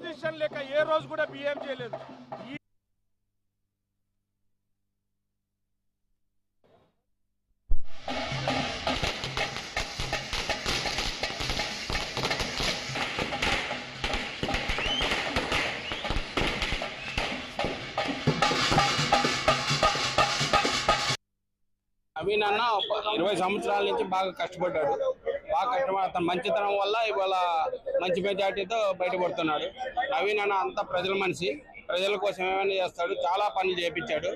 Opposition లేక ఏ రోజు కూడా బిహేవ్ చేయలేదు. నవీన్ అన్న 20 సంవత్సరాల నుంచి బాగా కష్టపడ్డాడు. అతను మంచితనం వల్ల ఇవాళ మంచి మెజార్టీతో బయటపడుతున్నాడు. నవీన్ అన్న అంత ప్రజల మనిషి, ప్రజల కోసం ఏమైనా చేస్తాడు, చాలా పనులు చేపించాడు.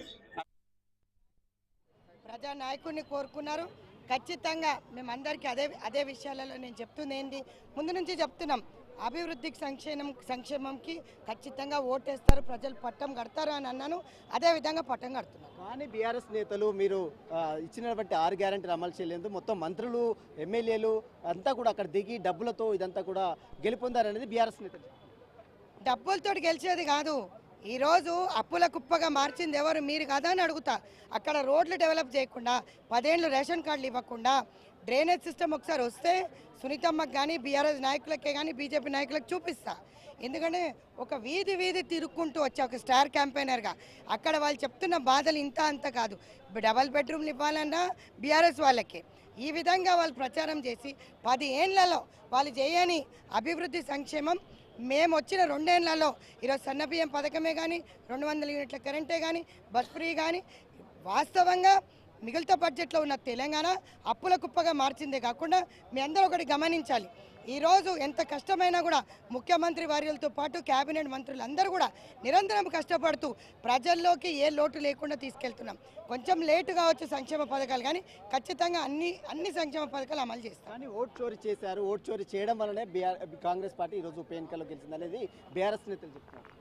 ప్రజా నాయకుడిని కోరుకున్నారు. ఖచ్చితంగా మేమందరికీ అదే విషయాలలో నేను చెప్తుంది ఏంటి, ముందు నుంచి చెప్తున్నాం, అభివృద్ధికి సంక్షేమంకి ఖచ్చితంగా ఓటేస్తారు, ప్రజలు పట్టం కడతారు అని అన్నాను. అదే విధంగా పట్టం కడుతున్నారు. కానీ బీఆర్ఎస్ నేతలు మీరు ఇచ్చినటువంటి 6 గ్యారెంటీలు అమలు చేయలేదు. మొత్తం మంత్రులు, ఎమ్మెల్యేలు అంతా కూడా అక్కడ దిగి డబ్బులతో ఇదంతా కూడా గెలుపొందారనేది బీఆర్ఎస్ నేతలు. డబ్బులతో గెలిచేది కాదు. ఈరోజు అప్పుల కుప్పగా మార్చింది ఎవరు? మీరు కదా అని అడుగుతా. అక్కడ రోడ్లు డెవలప్ చేయకుండా, 10 ఏళ్ళు రేషన్ కార్డులు ఇవ్వకుండా, డ్రైనేజ్ సిస్టమ్ ఒకసారి వస్తే సునీతమ్మకి కానీ, బీఆర్ఎస్ నాయకులకే కానీ, బీజేపీ నాయకులకు చూపిస్తా. ఎందుకంటే ఒక వీధి తిరుక్కుంటూ వచ్చా ఒక స్టార్ క్యాంపెయినర్గా. అక్కడ వాళ్ళు చెప్తున్న బాధలు ఇంత అంత కాదు. డబల్ బెడ్రూమ్లు ఇవ్వాలన్నా బీఆర్ఎస్ వాళ్ళకే. ఈ విధంగా వాళ్ళు ప్రచారం చేసి 10 ఏళ్లలో వాళ్ళు చేయని అభివృద్ధి సంక్షేమం మేము వచ్చిన 2 ఏళ్లలో ఈరోజు సన్నబియ్యం పథకమే కానీ, 200 యూనిట్ల కరెంటే కానీ, బస్ ఫ్రీ కానీ, వాస్తవంగా మిగతా బడ్జెట్లో ఉన్న తెలంగాణ అప్పుల కుప్పగా మార్చిందే కాకుండా మీ అందరూ ఒకటి గమనించాలి. ఈరోజు ఎంత కష్టమైనా కూడా ముఖ్యమంత్రి వర్యులతో పాటు క్యాబినెట్ మంత్రులు అందరూ కూడా నిరంతరం కష్టపడుతూ ప్రజల్లోకి ఏ లోటు లేకుండా తీసుకెళ్తున్నాం. కొంచెం లేటు కావచ్చు సంక్షేమ పథకాలు, కానీ ఖచ్చితంగా అన్ని సంక్షేమ పథకాలు అమలు చేస్తాం. కానీ ఓటు చోరీ చేశారు. ఓటు చోరీ చేయడం వల్లనే కాంగ్రెస్ పార్టీ ఈరోజు ఉప ఎన్నికల్లో గెలిచింది అనేది బీఆర్ఎస్ నేతలు చెప్తున్నారు.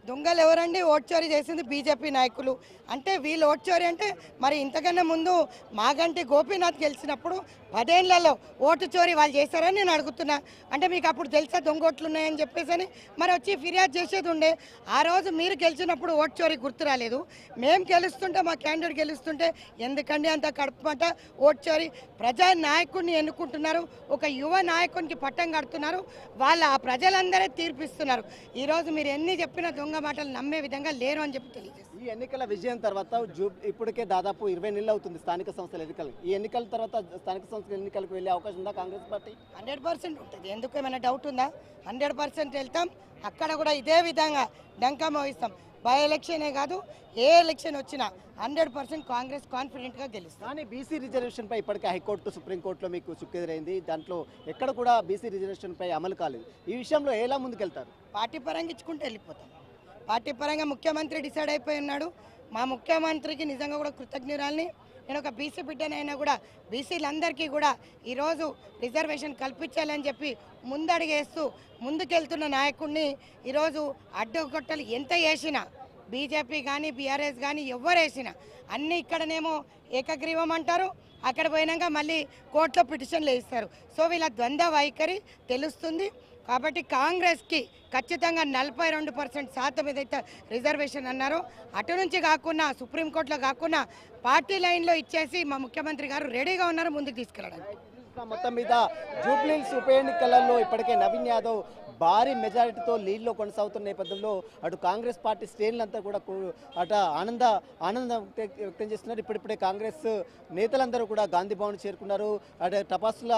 దొంగలు ఎవరండి? ఓటు చోరీ చేసింది బీజేపీ నాయకులు. అంటే వీళ్ళు ఓటు చోరీ అంటే మరి ఇంతకన్నా ముందు మాగంటి గోపీనాథ్ గెలిచినప్పుడు 10 ఏళ్లలో ఓటు చోరీ వాళ్ళు చేశారని నేను అడుగుతున్నా. అంటే మీకు అప్పుడు తెలుసా దొంగ ఓట్లు ఉన్నాయని చెప్పేసి అని మరి వచ్చి ఫిర్యాదు చేసేది ఉండే. ఆ రోజు మీరు గెలిచినప్పుడు ఓటు చోరీ గుర్తు రాలేదు. మేము గెలుస్తుంటే, మా క్యాండిడేట్ గెలుస్తుంటే ఎందుకండి అంత కడుపుమంట ఓటు చోరీ? ప్రజా నాయకుడిని ఎన్నుకుంటున్నారు, ఒక యువ నాయకునికి పట్టం కడుతున్నారు, వాళ్ళ ఆ ప్రజలందరే తీర్పిస్తున్నారు. ఈరోజు మీరు ఎన్ని చెప్పినా దొంగ మాటలు నమ్మే విధంగా లేరు అని చెప్పి తెలియజేస్తారు. ఈ ఎన్నికల విజయం తర్వాత ఇప్పటికే దాదాపు 20 నెలలు అవుతుంది స్థానిక సంస్థల ఎన్నికలు. ఈ ఎన్నికల తర్వాత స్థానిక సంస్థల ఎన్నికలకు వెళ్ళే అవకాశం ఉందా కాంగ్రెస్ పార్టీ? 100% ఉంటుంది. ఎందుకు ఏమైనా డౌట్ ఉందా? 100% వెళ్తాం. అక్కడ కూడా ఇదే విధంగా డంకా మోగిస్తాం. బై ఎలక్షనే కాదు, ఏ ఎలక్షన్ వచ్చినా 100% కాంగ్రెస్ కాన్ఫిడెంట్గా గెలుస్తుంది. కానీ బీసీ రిజర్వేషన్పై ఇప్పటికే హైకోర్టు, సుప్రీంకోర్టులో మీకు చుక్కెదురైంది. దాంట్లో ఎక్కడ కూడా బీసీ రిజర్వేషన్పై అమలు కాలేదు. ఈ విషయంలో ఎలా ముందుకెళ్తారు? పార్టీ పరంగా ఇచ్చుకుంటూ వెళ్ళిపోతాం. పార్టీ పరంగా ముఖ్యమంత్రి డిసైడ్ అయిపోయి ఉన్నాడు. మా ముఖ్యమంత్రికి నిజంగా కూడా కృతజ్ఞురాల్ని. నేను ఒక బీసీ బిడ్డనైనా కూడా బీసీలందరికీ కూడా ఈరోజు రిజర్వేషన్ కల్పించాలని చెప్పి ముందడిగేస్తూ ముందుకెళ్తున్న నాయకుడిని ఈరోజు అడ్డుగొట్టలు ఎంత వేసినా, బీజేపీ కానీ బీఆర్ఎస్ కానీ ఎవరు వేసినా అన్నీ ఇక్కడనేమో ఏకగ్రీవం అంటారు, అక్కడ పోయినాక మళ్ళీ కోర్టులో పిటిషన్లు వేస్తారు. సో వీళ్ళ ద్వంద్వ వైఖరి తెలుస్తుంది. కాబట్టి కాంగ్రెస్కి ఖచ్చితంగా 42% ఏదైతే రిజర్వేషన్ అన్నారో అటు నుంచి కాకుండా, సుప్రీంకోర్టులో కాకుండా పార్టీ లైన్లో ఇచ్చేసి మా ముఖ్యమంత్రి గారు రెడీగా ఉన్నారు ముందుకు తీసుకెళ్ళడానికి. మొత్తం మీద జూబ్లీహిల్స్ ఉప ఎన్నికలలో ఇప్పటికే నవీన్ యాదవ్ భారీ మెజారిటీతో లీడ్లో కొనసాగుతున్న నేపథ్యంలో అటు కాంగ్రెస్ పార్టీ శ్రేణులంతా కూడా అటు ఆనందం వ్యక్తం చేస్తున్నారు. ఇప్పుడిప్పుడే కాంగ్రెస్ నేతలందరూ కూడా గాంధీ భవన్ చేరుకున్నారు. అటు టపాసుల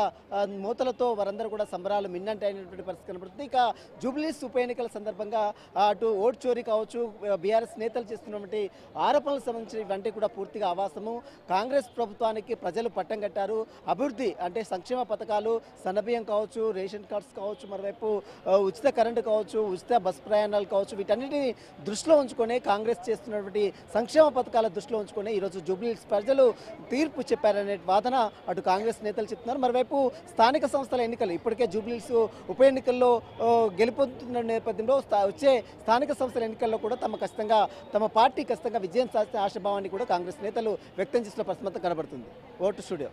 మూతలతో వారందరూ కూడా సంబరాలు మిన్నంటి అయినటువంటి పరిస్థితి కనబడుతుంది. ఇక జూబ్లీహిల్స్ ఉప ఎన్నికల సందర్భంగా అటు ఓటు చోరీ కావచ్చు, బీఆర్ఎస్ నేతలు చేస్తున్నటువంటి ఆరోపణలకు సంబంధించిన ఇవన్నీ కూడా పూర్తిగా ఆవాసము. కాంగ్రెస్ ప్రభుత్వానికి ప్రజలు పట్టం కట్టారు. అభివృద్ధి అంటే సంక్షేమ పథకాలు, సన్నబియ్యం కావచ్చు, రేషన్ కార్డ్స్ కావచ్చు, మరోవైపు ఉచిత కరెంటు కావచ్చు, ఉచిత బస్ ప్రయాణాలు కావచ్చు, వీటన్నిటిని దృష్టిలో ఉంచుకొని కాంగ్రెస్ చేస్తున్నటువంటి సంక్షేమ పథకాల దృష్టిలో ఉంచుకొని ఈరోజు జూబ్లీహిల్స్ ప్రజలు తీర్పు చెప్పారనే వాదన అటు కాంగ్రెస్ నేతలు చెప్తున్నారు. మరోవైపు స్థానిక సంస్థల ఎన్నికలు ఇప్పటికే జూబ్లీహిల్స్ ఉప ఎన్నికల్లో గెలుపొందుతున్న నేపథ్యంలో వచ్చే స్థానిక సంస్థల ఎన్నికల్లో కూడా తమ పార్టీ ఖచ్చితంగా విజయం సాధించే ఆశాభావాన్ని కూడా కాంగ్రెస్ నేతలు వ్యక్తం చేసిన పరిస్థితి కనబడుతుంది. Vote studio.